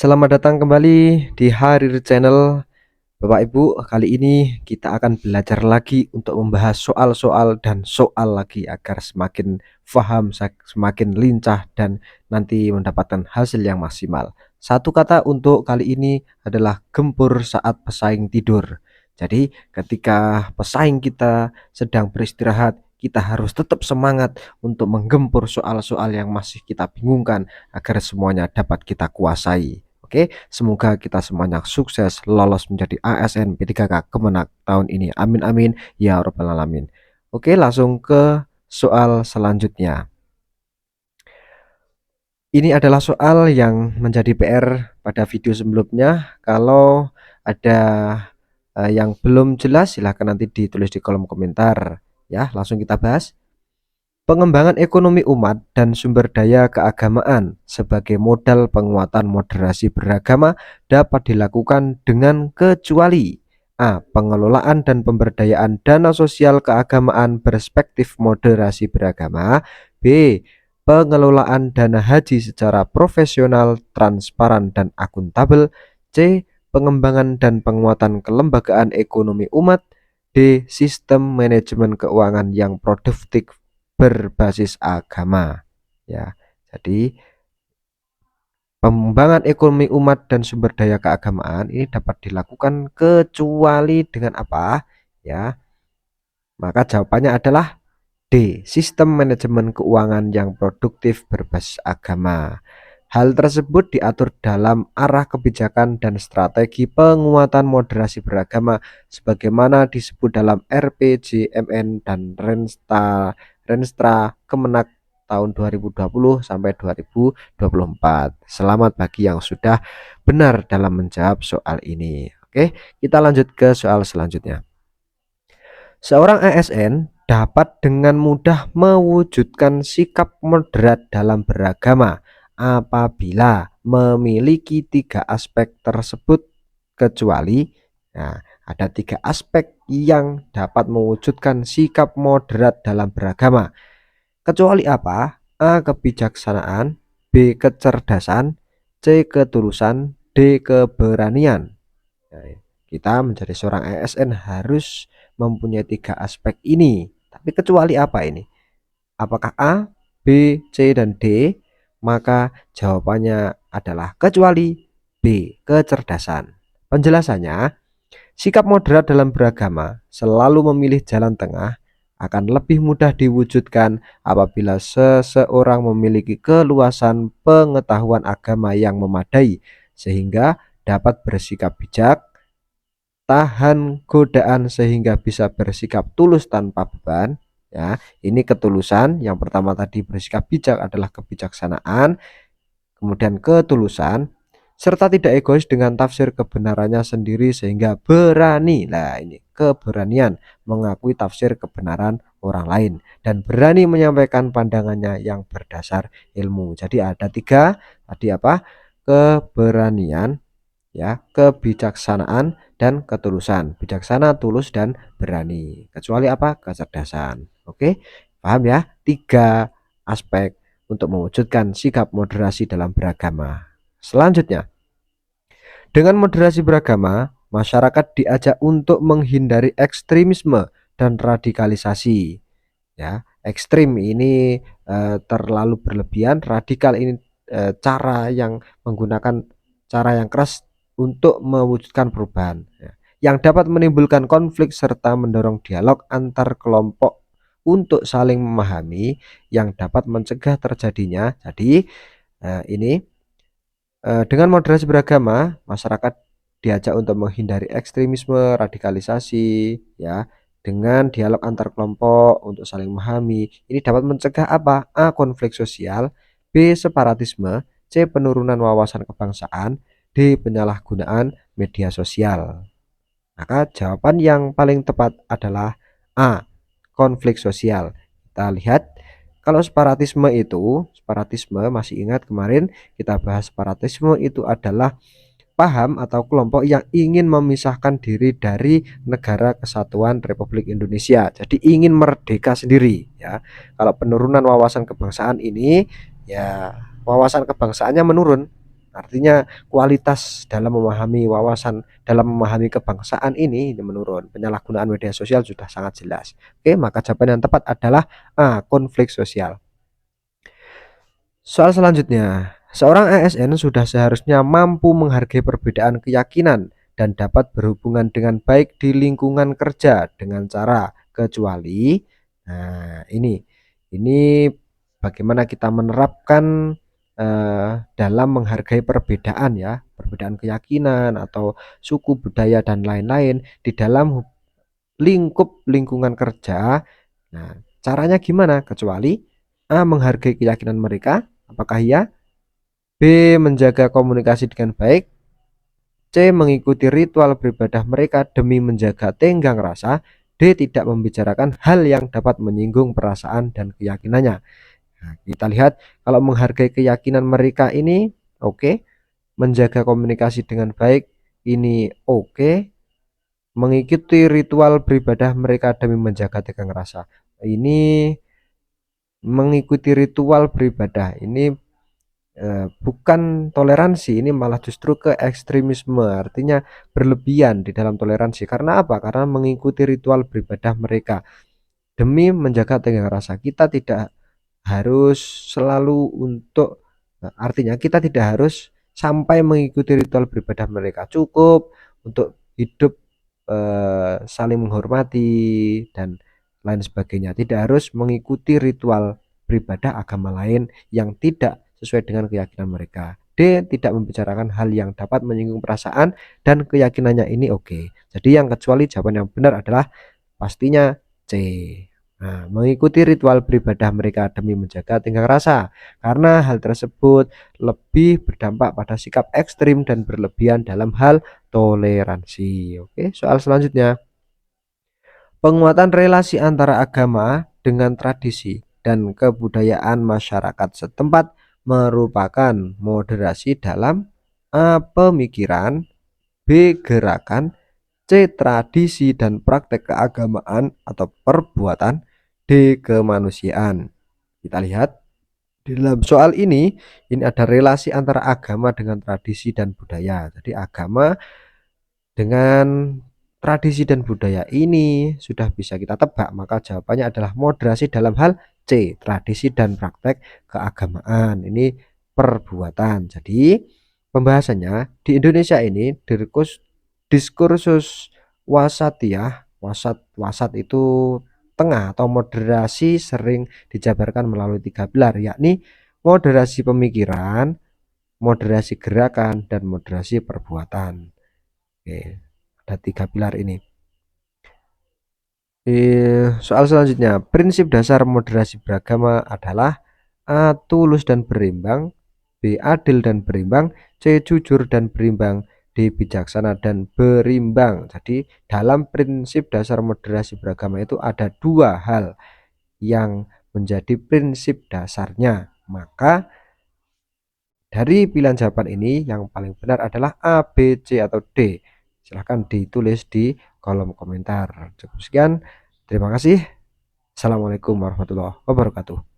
Selamat datang kembali di Harir Channel. Bapak Ibu, kali ini kita akan belajar lagi untuk membahas soal-soal dan soal lagi agar semakin paham, semakin lincah dan nanti mendapatkan hasil yang maksimal. Satu kata untuk kali ini adalah gempur saat pesaing tidur. Jadi ketika pesaing kita sedang beristirahat, kita harus tetap semangat untuk menggempur soal-soal yang masih kita bingungkan agar semuanya dapat kita kuasai. Oke, semoga kita semuanya sukses lolos menjadi ASN P3K Kemenak tahun ini. Amin amin ya rabbal alamin. Oke, langsung ke soal selanjutnya. Ini adalah soal yang menjadi PR pada video sebelumnya. Kalau ada yang belum jelas silahkan nanti ditulis di kolom komentar ya. Langsung kita bahas. Pengembangan ekonomi umat dan sumber daya keagamaan sebagai modal penguatan moderasi beragama dapat dilakukan dengan kecuali A. Pengelolaan dan pemberdayaan dana sosial keagamaan berspektif moderasi beragama. B. Pengelolaan dana haji secara profesional, transparan, dan akuntabel. C. Pengembangan dan penguatan kelembagaan ekonomi umat. D. Sistem manajemen keuangan yang produktif berbasis agama ya. Jadi pengembangan ekonomi umat dan sumber daya keagamaan ini dapat dilakukan kecuali dengan apa ya, maka jawabannya adalah D. Sistem manajemen keuangan yang produktif berbasis agama. Hal tersebut diatur dalam arah kebijakan dan strategi penguatan moderasi beragama sebagaimana disebut dalam RPJMN dan Renstra Kemenak tahun 2020 sampai 2024. Selamat bagi yang sudah benar dalam menjawab soal ini. Oke, kita lanjut ke soal selanjutnya. Seorang ASN dapat dengan mudah mewujudkan sikap moderat dalam beragama apabila memiliki tiga aspek tersebut kecuali ada tiga aspek yang dapat mewujudkan sikap moderat dalam beragama. Kecuali apa? A. Kebijaksanaan, B. Kecerdasan, C. Ketulusan, D. Keberanian. Nah, kita menjadi seorang ASN harus mempunyai tiga aspek ini. Tapi kecuali apa ini? Apakah A, B, C, dan D? Maka jawabannya adalah kecuali B, kecerdasan. Penjelasannya, sikap moderat dalam beragama selalu memilih jalan tengah akan lebih mudah diwujudkan apabila seseorang memiliki keluasan pengetahuan agama yang memadai sehingga dapat bersikap bijak, tahan godaan sehingga bisa bersikap tulus tanpa beban ya. Ini ketulusan. Yang pertama tadi bersikap bijak adalah kebijaksanaan, kemudian ketulusan, serta tidak egois dengan tafsir kebenarannya sendiri sehingga berani. Nah, ini keberanian mengakui tafsir kebenaran orang lain dan berani menyampaikan pandangannya yang berdasar ilmu. Jadi ada tiga tadi apa? Keberanian ya, kebijaksanaan dan ketulusan. Bijaksana, tulus, dan berani. Kecuali apa? Kecerdasan. Oke, paham ya? Tiga aspek untuk mewujudkan sikap moderasi dalam beragama. Selanjutnya, dengan moderasi beragama, masyarakat diajak untuk menghindari ekstremisme dan radikalisasi. Ya, ekstrim ini terlalu berlebihan, radikal ini cara yang menggunakan cara yang keras untuk mewujudkan perubahan ya, yang dapat menimbulkan konflik serta mendorong dialog antar kelompok untuk saling memahami yang dapat mencegah terjadinya. Jadi ini dengan moderasi beragama, masyarakat diajak untuk menghindari ekstremisme, radikalisasi, ya, dengan dialog antar kelompok untuk saling memahami. Ini dapat mencegah apa? A. Konflik sosial, B. Separatisme, C. Penurunan wawasan kebangsaan, D. Penyalahgunaan media sosial. Maka jawaban yang paling tepat adalah A. Konflik sosial. Kita lihat kalau separatisme masih ingat kemarin kita bahas separatisme itu adalah paham atau kelompok yang ingin memisahkan diri dari negara kesatuan Republik Indonesia. Jadi ingin merdeka sendiri ya. Kalau penurunan wawasan kebangsaan ini ya wawasan kebangsaannya menurun Artinya kualitas dalam memahami wawasan, dalam memahami kebangsaan ini menurun. Penyalahgunaan media sosial sudah sangat jelas. Oke, maka jawaban yang tepat adalah A, konflik sosial. Soal selanjutnya, seorang ASN sudah seharusnya mampu menghargai perbedaan keyakinan dan dapat berhubungan dengan baik di lingkungan kerja dengan cara kecuali. Nah, ini bagaimana kita menerapkan dalam menghargai perbedaan ya, perbedaan keyakinan atau suku budaya dan lain-lain di dalam lingkup lingkungan kerja. Nah, caranya gimana? Kecuali A, menghargai keyakinan mereka, apakah iya? B, menjaga komunikasi dengan baik. C, mengikuti ritual beribadah mereka demi menjaga tenggang rasa. D, tidak membicarakan hal yang dapat menyinggung perasaan dan keyakinannya. Nah, kita lihat kalau menghargai keyakinan mereka ini oke, menjaga komunikasi dengan baik ini oke, mengikuti ritual beribadah mereka demi menjaga tenggang rasa. Ini mengikuti ritual beribadah ini bukan toleransi, ini malah justru ke ekstremisme, artinya berlebihan di dalam toleransi. Karena apa? Karena mengikuti ritual beribadah mereka demi menjaga tenggang rasa. Kita tidak harus selalu untuk artinya kita tidak harus sampai mengikuti ritual beribadah mereka, cukup untuk hidup saling menghormati dan lain sebagainya. Tidak harus mengikuti ritual beribadah agama lain yang tidak sesuai dengan keyakinan mereka. D, tidak membicarakan hal yang dapat menyinggung perasaan dan keyakinannya ini oke. Jadi yang kecuali jawaban yang benar adalah pastinya C. Nah, mengikuti ritual beribadah mereka demi menjaga tenggang rasa, karena hal tersebut lebih berdampak pada sikap ekstrim dan berlebihan dalam hal toleransi. Oke, soal selanjutnya. Penguatan relasi antara agama dengan tradisi dan kebudayaan masyarakat setempat merupakan moderasi dalam A, pemikiran, B, gerakan, C, tradisi dan praktek keagamaan atau perbuatan, D, kemanusiaan. Kita lihat di dalam soal ini ada relasi antara agama dengan tradisi dan budaya. Jadi agama dengan tradisi dan budaya ini sudah bisa kita tebak, maka jawabannya adalah moderasi dalam hal C, tradisi dan praktek keagamaan. Ini perbuatan. Jadi pembahasannya di Indonesia ini diskursus wasatiyah, wasat itu tengah atau moderasi sering dijabarkan melalui 3 pilar, yakni moderasi pemikiran, moderasi gerakan, dan moderasi perbuatan. Oke, ada 3 pilar ini. Soal selanjutnya, prinsip dasar moderasi beragama adalah A, tulus dan berimbang, B, adil dan berimbang, C, jujur dan berimbang, D, bijaksana dan berimbang. Jadi dalam prinsip dasar moderasi beragama itu ada 2 hal yang menjadi prinsip dasarnya. Maka dari pilihan jawaban ini yang paling benar adalah A, B, C atau D. Silahkan ditulis di kolom komentar. Cukup sekian. Terima kasih. Assalamualaikum warahmatullahi wabarakatuh.